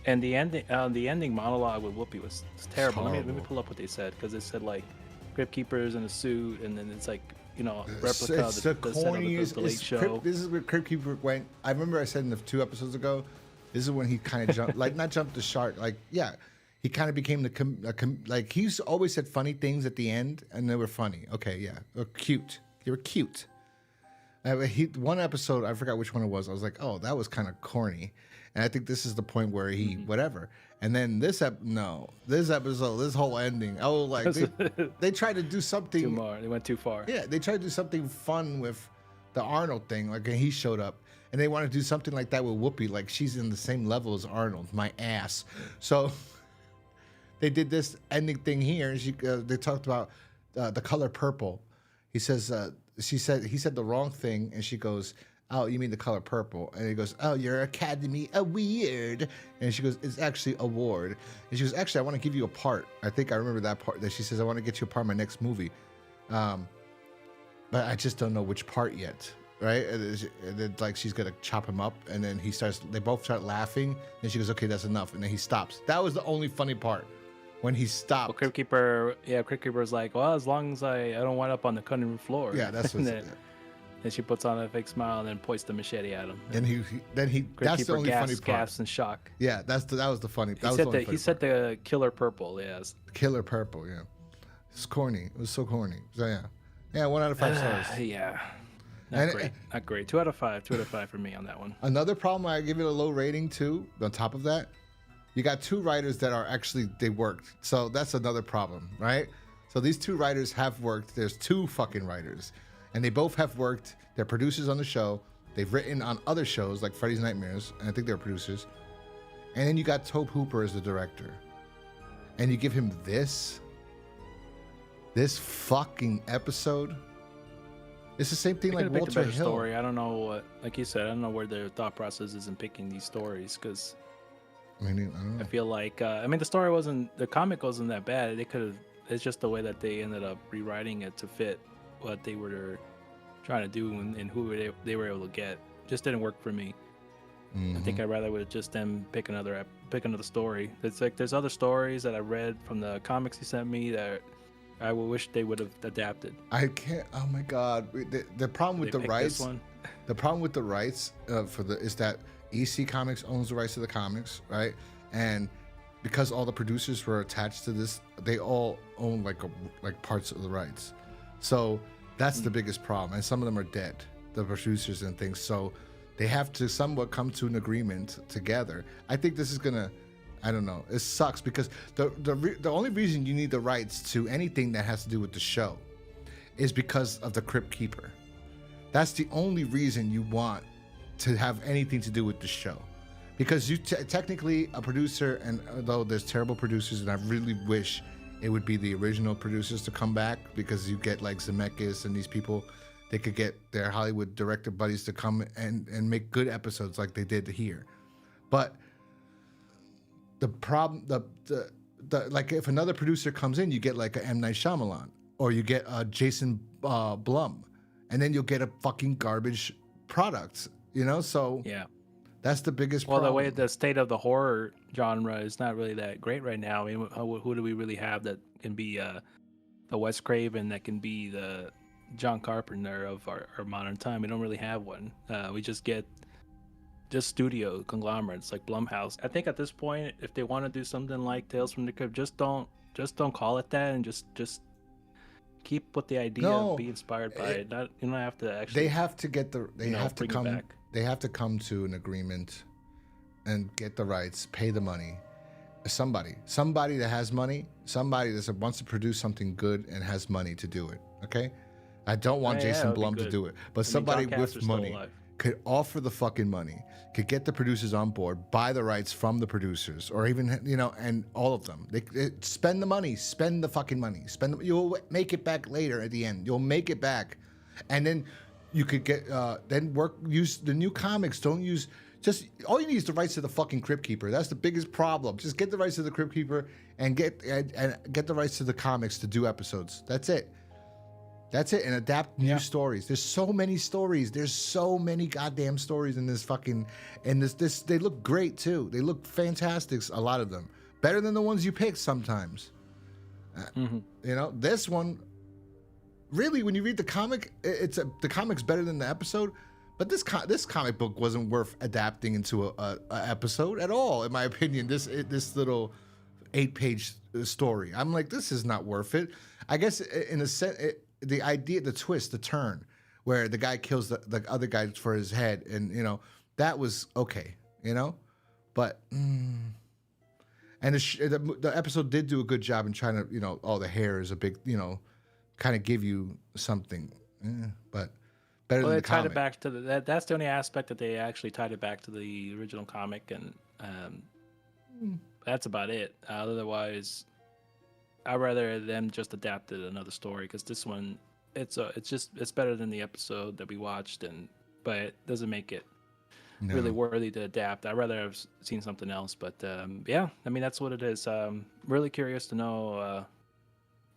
And the ending monologue with Whoopi was terrible. Let me horrible. pull up what they said, because it said like Crypt Keepers in a suit, and then it's like, replica It's of the the set of corniest. the Late Show. This is where Crypt Keeper went. I remember I said in the 2 episodes ago, this is when he kind of jumped, like not jumped the shark, like yeah, he kind of became like he's always said funny things at the end, and they were funny. Okay, yeah, or cute. They were cute. One episode, I forgot which one it was. I was like, oh, that was kind of corny, and I think this is the point where he whatever. And then this episode, this whole ending, oh, like they tried to do something. Too more. They went too far. Yeah, they tried to do something fun with the Arnold thing. Like he showed up, and they want to do something like that with Whoopi. Like she's in the same level as Arnold, my ass. So they did this ending thing here, and they talked about the color purple. He says, he said the wrong thing, and she goes, "Oh, you mean the color purple?" And he goes, "Oh, your Academy Award." And she goes, "It's actually award." And she goes, "Actually, I want to give you a part." I think I remember that part. That she says, "I want to get you a part in my next movie," but I just don't know which part yet. Right? And then like she's gonna chop him up, and then they both start laughing, and she goes, "Okay, that's enough," and then he stops. That was the only funny part, when he stopped. Well, Crypt Keeper was like, well, as long as I don't wind up on the cutting room floor. Yeah, that's what. And she puts on a fake smile and then points the machete at him. And then Crypt that's the Keeper only funny part. gasps in shock. Yeah, that was the funny. He said the killer purple. Yes. Killer purple. Yeah, it's corny. It was so corny. So yeah, 1 out of 5 stars. Yeah. And Not great. 2 out of 5. 2 out of 5 for me on that one. Another problem, I give it a low rating too. On top of that, you got 2 writers that are actually they worked. So that's another problem, right? So these 2 writers have worked. There's 2 fucking writers, and they both have worked. They're producers on the show. They've written on other shows like Freddy's Nightmares, and I think they're producers. And then you got Tobe Hooper as the director, and you give him this fucking episode. It's the same thing They like could've picked a Walter better Hill. story. I don't know what, like you said, I don't know where their thought process is in picking these stories, because I don't know. I feel like the comic wasn't that bad. They could have. It's just the way that they ended up rewriting it to fit what they were trying to do and who they were able to get. Just didn't work for me. I think I'd rather would just them pick another story. It's like there's other stories that I read from the comics he sent me that I would wish they would have adapted. I can't. Oh my god. The problem with the rights. The problem with the rights is that EC Comics owns the rights to the comics, right? And because all the producers were attached to this, they all own like parts of the rights. So that's the biggest problem. And some of them are dead, the producers and things. So they have to somewhat come to an agreement together. I think this is gonna, I don't know. It sucks because the only reason you need the rights to anything that has to do with the show is because of the Crypt Keeper. That's the only reason you want to have anything to do with the show, because you technically a producer, and although there's terrible producers, and I really wish it would be the original producers to come back, because you get like Zemeckis and these people. They could get their Hollywood director buddies to come and make good episodes like they did here. But the problem, the like if another producer comes in, you get like a M. Night Shyamalan, or you get a Jason Blum, and then you'll get a fucking garbage product, you know? So yeah, that's the biggest well, problem. the way the state of the horror genre is not really that great right now. I mean, who do we really have that can be the Wes Craven, that can be the John Carpenter of our modern time? We don't really have one. We just get studio conglomerates like Blumhouse. I think at this point, if they want to do something like Tales from the Crypt, just don't call it that, and just keep with the idea, be inspired by it. Not, you don't have to actually. They have to get the. They have to come. Back. They have to come to an agreement, and get the rights, pay the money. Somebody that has money, somebody that wants to produce something good and has money to do it. Okay. I don't want Jason Blum to do it, but somebody with money could offer the fucking money, could get the producers on board, buy the rights from the producers, or even, you know, and all of them. They spend the money, spend the fucking money, you'll make it back later at the end. You'll make it back. And then you could get, use the new comics. Don't use, just, all you need is the rights to the fucking Crypt Keeper. That's the biggest problem. Just get the rights to the Crypt Keeper and get the rights to the comics to do episodes. That's it. That's it, and adapt new stories. There's so many stories. There's so many goddamn stories in this fucking, and this. They look great too. They look fantastic. A lot of them better than the ones you pick sometimes. You know, this one, really, when you read the comic, the comic's better than the episode. But this comic book wasn't worth adapting into a episode at all, in my opinion. This little 8-page story. I'm like, this is not worth it. I guess in a sense. The idea, the twist, the turn, where the guy kills the other guy for his head, and you know that was okay, you know, but and the episode did do a good job in trying to, you know, the hair is a big, you know, kind of give you something, but better than the comic. Tied it back to that's the only aspect that they actually tied it back to the original comic, and that's about it. Otherwise, I'd rather them just adapted another story, because this one, it's better than the episode that we watched, but it doesn't make it really worthy to adapt. I'd rather have seen something else, but yeah, I mean, that's what it is. Really curious to know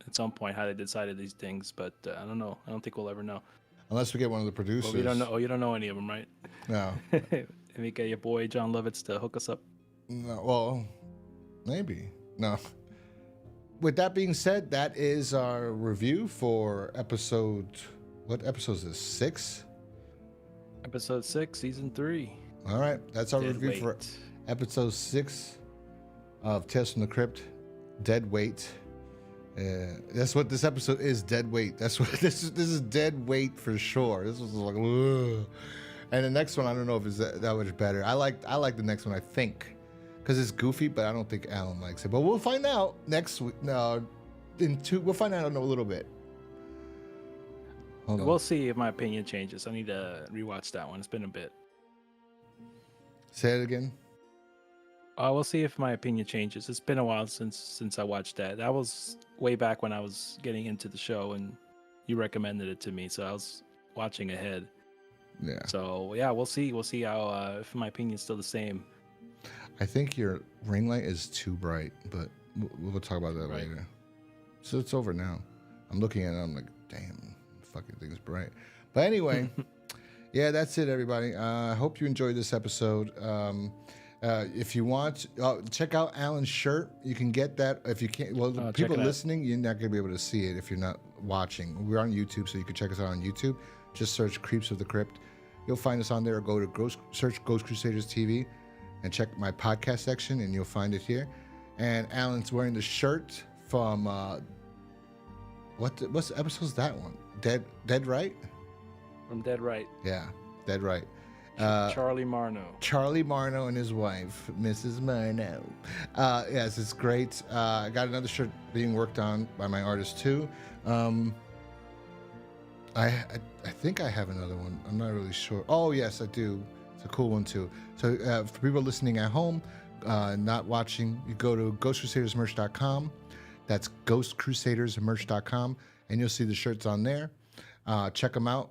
at some point how they decided these things, but I don't know. I don't think we'll ever know. Unless we get one of the producers. Well, we don't know. You don't know any of them, right? No. Maybe get your boy John Lovitz to hook us up. No, well, maybe. No. With that being said, that is our review for episode. What episode is this? 6? Episode 6, season 3. All right, that's our review for episode 6 of Tales from the Crypt. Dead Weight. That's what this episode is. Dead Weight. That's what this is. This is dead weight for sure. This was like, ugh. And the next one, I don't know if it's that much better. I like the next one, I think. Because it's goofy, but I don't think Alan likes it. But we'll find out next week. No, we'll find out in a little bit. We'll see if my opinion changes. I need to rewatch that one. It's been a bit. Say it again. We'll see if my opinion changes. It's been a while since I watched that. That was way back when I was getting into the show, and you recommended it to me, so I was watching ahead. Yeah. So yeah, we'll see. We'll see how if my opinion's still the same. I think your ring light is too bright, but we'll talk about that later. So it's over now. I'm looking at it, I'm like, damn, fucking thing's bright. But anyway, yeah, that's it, everybody. I hope you enjoyed this episode. If you want, check out Alan's shirt. You can get that if you can't. Well, people listening, you're not gonna be able to see it if you're not watching. We're on YouTube, so you can check us out on YouTube. Just search "Creeps of the Crypt." You'll find us on there. Or go to search Ghost Crusaders TV, and check my podcast section, and you'll find it here. And Alan's wearing the shirt from what's the episode's that one? Dead Right? From Dead Right. Yeah, Dead Right. Charlie Marno. Charlie Marno and his wife, Mrs. Marno. Yes, it's great. I got another shirt being worked on by my artist too. I think I have another one. I'm not really sure. Oh yes, I do. It's a cool one too. So for people listening at home, not watching, you go to ghostcrusadersmerch.com. That's ghostcrusadersmerch.com, and you'll see the shirts on there. Check them out.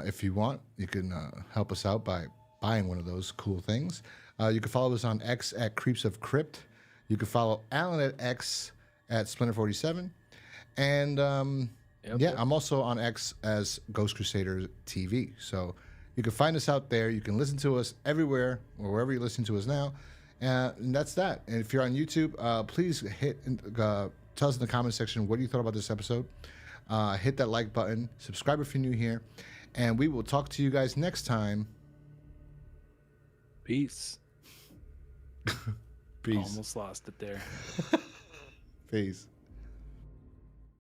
If you want, you can help us out by buying one of those cool things. You can follow us on X at Creeps of Crypt. You can follow Alan at X at Splinter47. And I'm also on X as Ghost Crusader TV. So you can find us out there. You can listen to us everywhere or wherever you listen to us now. And that's that. And if you're on YouTube, please tell us in the comment section what you thought about this episode. Hit that like button. Subscribe if you're new here. And we will talk to you guys next time. Peace. Peace. Almost lost it there. Peace.